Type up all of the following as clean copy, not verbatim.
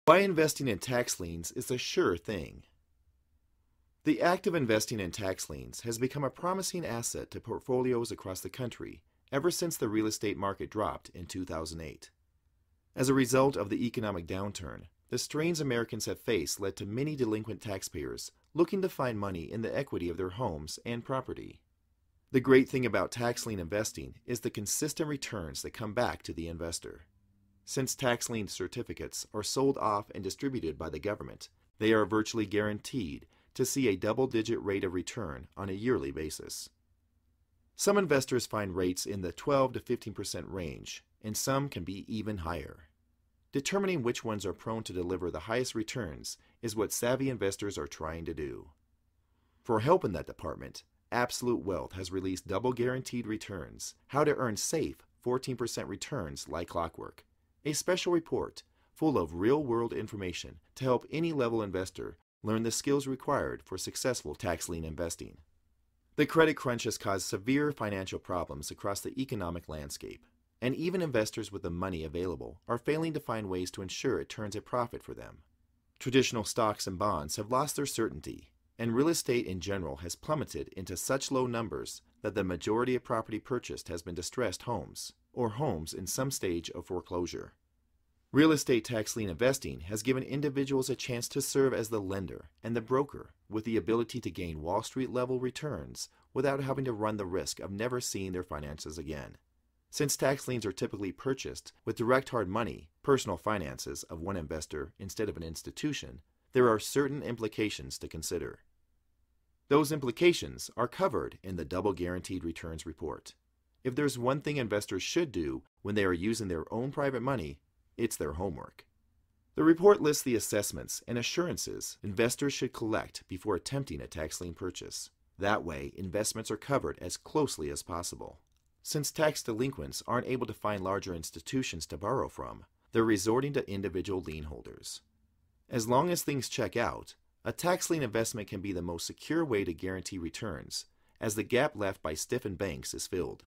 Why investing in tax liens is a sure thing. The act of investing in tax liens has become a promising asset to portfolios across the country ever since the real estate market dropped in 2008. As a result of the economic downturn, the strains Americans have faced led to many delinquent taxpayers looking to find money in the equity of their homes and property. The great thing about tax lien investing is the consistent returns that come back to the investor. Since tax lien certificates are sold off and distributed by the government, they are virtually guaranteed to see a double-digit rate of return on a yearly basis. Some investors find rates in the 12 to 15% range, and some can be even higher. Determining which ones are prone to deliver the highest returns is what savvy investors are trying to do. For help in that department, Absolute Wealth has released Double Guaranteed Returns: How to Earn Safe 14% Returns Like Clockwork, a special report full of real-world information to help any level investor learn the skills required for successful tax lien investing. The credit crunch has caused severe financial problems across the economic landscape, and even investors with the money available are failing to find ways to ensure it turns a profit for them. Traditional stocks and bonds have lost their certainty, and real estate in general has plummeted into such low numbers that the majority of property purchased has been distressed homes, or homes in some stage of foreclosure. Real estate tax lien investing has given individuals a chance to serve as the lender and the broker, with the ability to gain Wall Street level returns without having to run the risk of never seeing their finances again. Since tax liens are typically purchased with direct hard money, personal finances of one investor instead of an institution, there are certain implications to consider. Those implications are covered in the Double Guaranteed Returns report. If there's one thing investors should do when they are using their own private money, it's their homework. The report lists the assessments and assurances investors should collect before attempting a tax lien purchase. That way, investments are covered as closely as possible. Since tax delinquents aren't able to find larger institutions to borrow from, they're resorting to individual lien holders. As long as things check out, a tax lien investment can be the most secure way to guarantee returns, as the gap left by stiffened banks is filled.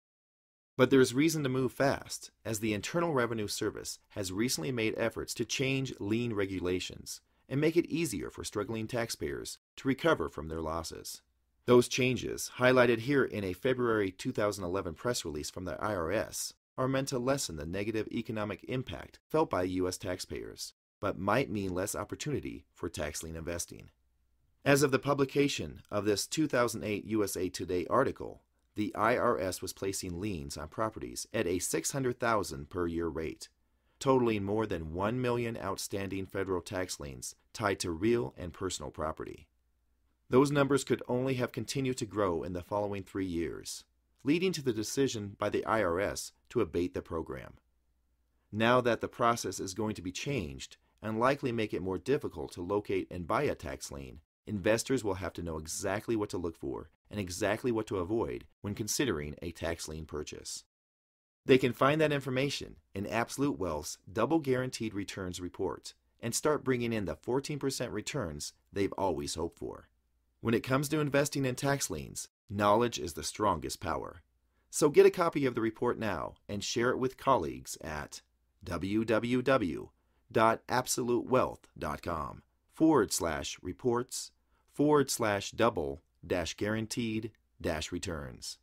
But there is reason to move fast, as the Internal Revenue Service has recently made efforts to change lien regulations and make it easier for struggling taxpayers to recover from their losses. Those changes, highlighted here in a February 2011 press release from the IRS, are meant to lessen the negative economic impact felt by U.S. taxpayers, but might mean less opportunity for tax lien investing. As of the publication of this 2008 USA Today article, the IRS was placing liens on properties at a $600,000 per year rate, totaling more than 1 million outstanding federal tax liens tied to real and personal property. Those numbers could only have continued to grow in the following 3 years, leading to the decision by the IRS to abate the program. Now that the process is going to be changed and likely make it more difficult to locate and buy a tax lien, investors will have to know exactly what to look for and exactly what to avoid when considering a tax lien purchase. They can find that information in Absolute Wealth's Double Guaranteed Returns report and start bringing in the 14% returns they've always hoped for. When it comes to investing in tax liens, knowledge is the strongest power. So get a copy of the report now and share it with colleagues at www.absolutewealth.com/reports/double-guaranteed-returns.